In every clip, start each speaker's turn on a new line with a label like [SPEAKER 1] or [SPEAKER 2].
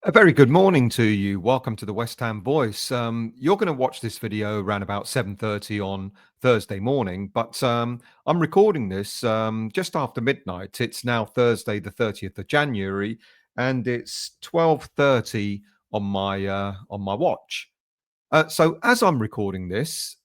[SPEAKER 1] A very good morning to you. Welcome to the West Ham Voice. You're going to watch this video around about 7:30 on Thursday morning, but I'm recording this just after midnight. It's now Thursday, the 30th of January, and it's 12:30 on my watch. So as I'm recording this,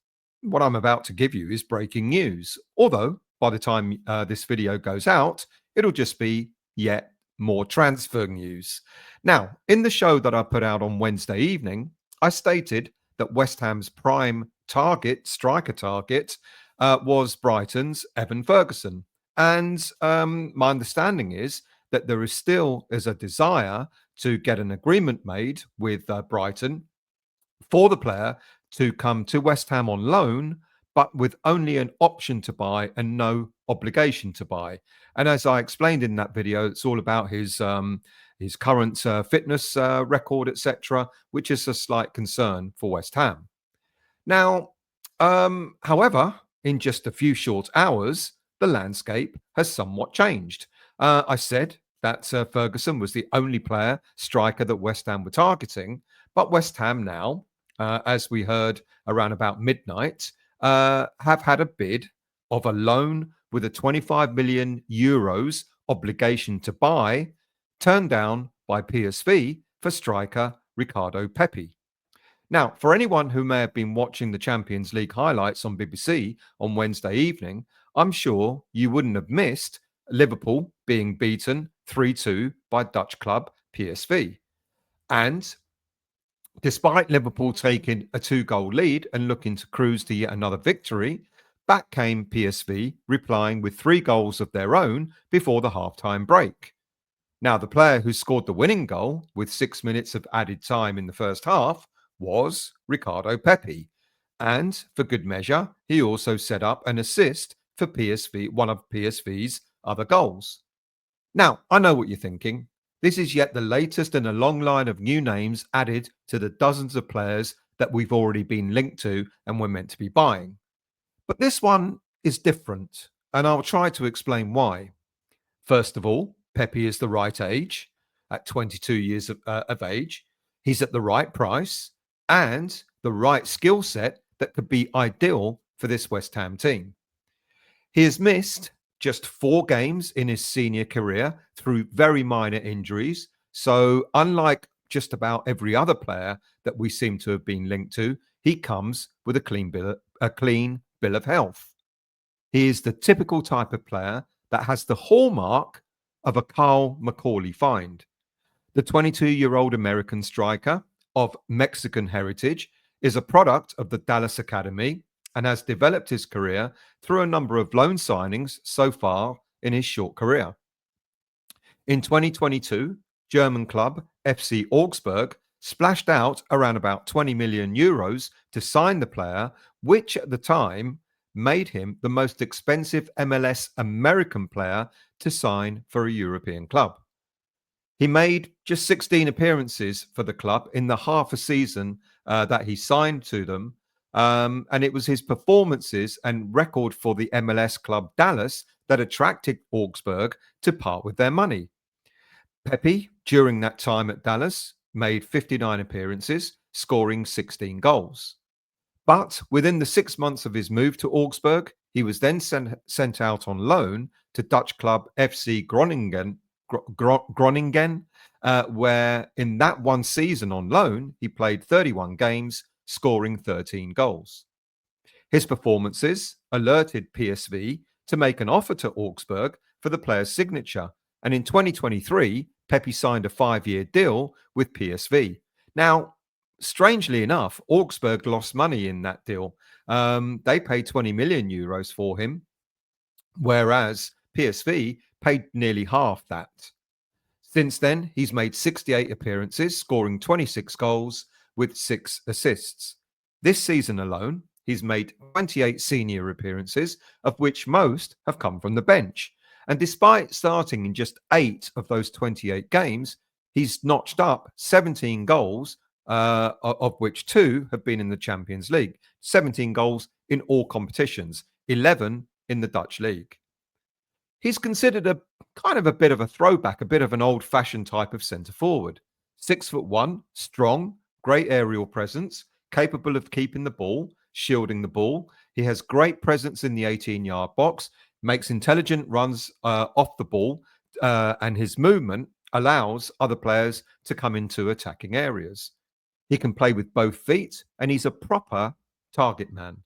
[SPEAKER 1] what I'm about to give you is breaking news. Although by the time this video goes out, it'll just be yet more transfer news. Now, in the show that I put out on Wednesday evening, I stated that West Ham's prime target, striker target, was Brighton's Evan Ferguson. And my understanding is that there is a desire to get an agreement made with Brighton for the player to come to West Ham on loan, but with only an option to buy and no obligation to buy. And as I explained in that video, it's all about his current fitness record, etc., which is a slight concern for West Ham. Now, however, in just a few short hours, the landscape has somewhat changed. I said that Ferguson was the only striker that West Ham were targeting, but West Ham now, as we heard around about midnight, have had a bid of a loan with a 25 million euros obligation to buy turned down by PSV for striker Ricardo Pepi. Now, for anyone who may have been watching the Champions League highlights on BBC on Wednesday evening, I'm sure you wouldn't have missed Liverpool being beaten 3-2 by Dutch club PSV. And despite Liverpool taking a 2-goal lead and looking to cruise to yet another victory, back came PSV, replying with 3 goals of their own before the halftime break. Now, the player who scored the winning goal with 6 minutes of added time in the first half was Ricardo Pepi. And for good measure, he also set up an assist for PSV, one of PSV's other goals. Now, I know what you're thinking. This is yet the latest in a long line of new names added to the dozens of players that we've already been linked to and we're meant to be buying. But this one is different, and I'll try to explain why. First of all, Pepi is the right age, at 22 years of age. He's at the right price and the right skill set that could be ideal for this West Ham team. He has missed just 4 games in his senior career through very minor injuries. So unlike just about every other player that we seem to have been linked to, he comes with a clean bill of health. He is the typical type of player that has the hallmark of a Carl Macaulay find. The 22-year-old American striker of Mexican heritage is a product of the Dallas Academy and has developed his career through a number of loan signings so far in his short career. In 2022, German club FC Augsburg splashed out around about 20 million euros to sign the player, which at the time made him the most expensive MLS American player to sign for a European club. He made just 16 appearances for the club in the half a season that he signed to them. And it was his performances and record for the MLS club Dallas that attracted Augsburg to part with their money. Pepi, during that time at Dallas, made 59 appearances, scoring 16 goals. But within the 6 months of his move to Augsburg, he was then sent out on loan to Dutch club FC Groningen, where in that one season on loan, he played 31 games, scoring 13 goals. His performances alerted PSV to make an offer to Augsburg for the player's signature. And in 2023, Pepi signed a 5-year deal with PSV. Now, strangely enough, Augsburg lost money in that deal. They paid 20 million euros for him, whereas PSV paid nearly half that. Since then, he's made 68 appearances, scoring 26 goals with 6 assists. This season alone, he's made 28 senior appearances, of which most have come from the bench. And despite starting in just 8 of those 28 games, he's notched up 17 goals, of which 2 have been in the Champions League. 17 goals in all competitions, 11 in the Dutch league. He's considered a kind of a bit of a throwback, a bit of an old-fashioned type of centre-forward. 6'1", strong, great aerial presence, capable of keeping the ball, shielding the ball. He has great presence in the 18-yard box, makes intelligent runs off the ball, and his movement allows other players to come into attacking areas. He can play with both feet, and he's a proper target man.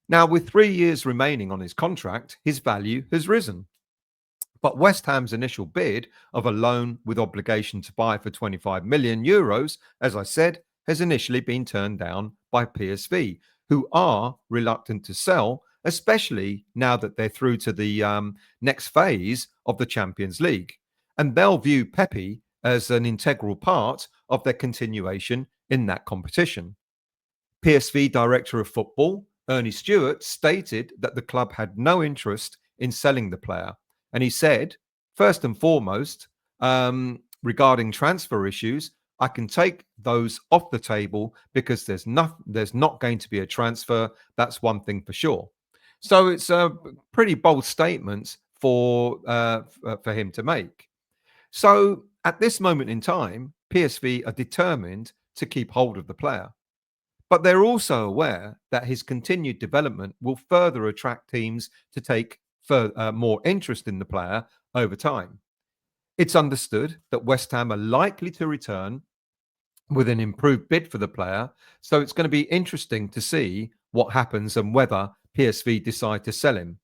[SPEAKER 1] Now, with 3 years remaining on his contract, his value has risen. But West Ham's initial bid of a loan with obligation to buy for 25 million euros, as I said, has initially been turned down by PSV, who are reluctant to sell, especially now that they're through to the next phase of the Champions League. And they'll view Pepi as an integral part of their continuation in that competition. PSV Director of Football, Ernie Stewart, stated that the club had no interest in selling the player. And he said, first and foremost, regarding transfer issues, I can take those off the table because there's not going to be a transfer. That's one thing for sure. So it's a pretty bold statement for him to make. So at this moment in time, PSV are determined to keep hold of the player. But they're also aware that his continued development will further attract teams to take more interest in the player over time. It's understood that West Ham are likely to return with an improved bid for the player, so it's going to be interesting to see what happens and whether PSV decide to sell him.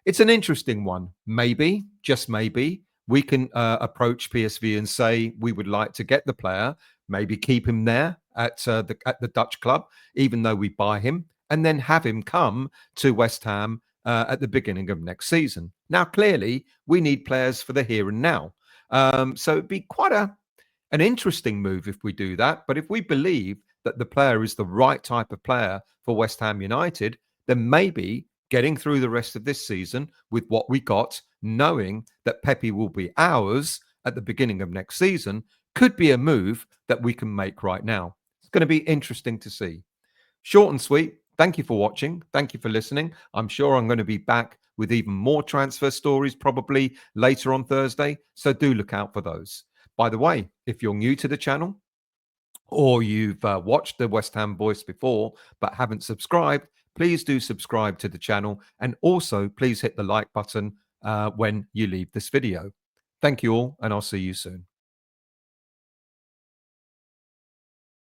[SPEAKER 1] It's an interesting one. Maybe, just maybe, we can approach PSV and say we would like to get the player, maybe keep him there at the Dutch club, even though we buy him, and then have him come to West Ham at the beginning of next season. Now, clearly, we need players for the here and now. So it'd be quite an interesting move if we do that. But if we believe that the player is the right type of player for West Ham United, then maybe getting through the rest of this season with what we got, knowing that Pepi will be ours at the beginning of next season, could be a move that we can make right now. It's going to be interesting to see. Short and sweet. Thank you for watching. Thank you for listening. I'm sure I'm going to be back with even more transfer stories probably later on Thursday. So do look out for those. By the way, if you're new to the channel or you've watched the West Ham Voice before but haven't subscribed, please do subscribe to the channel. And also, please hit the like button when you leave this video. Thank you all, and I'll see you soon.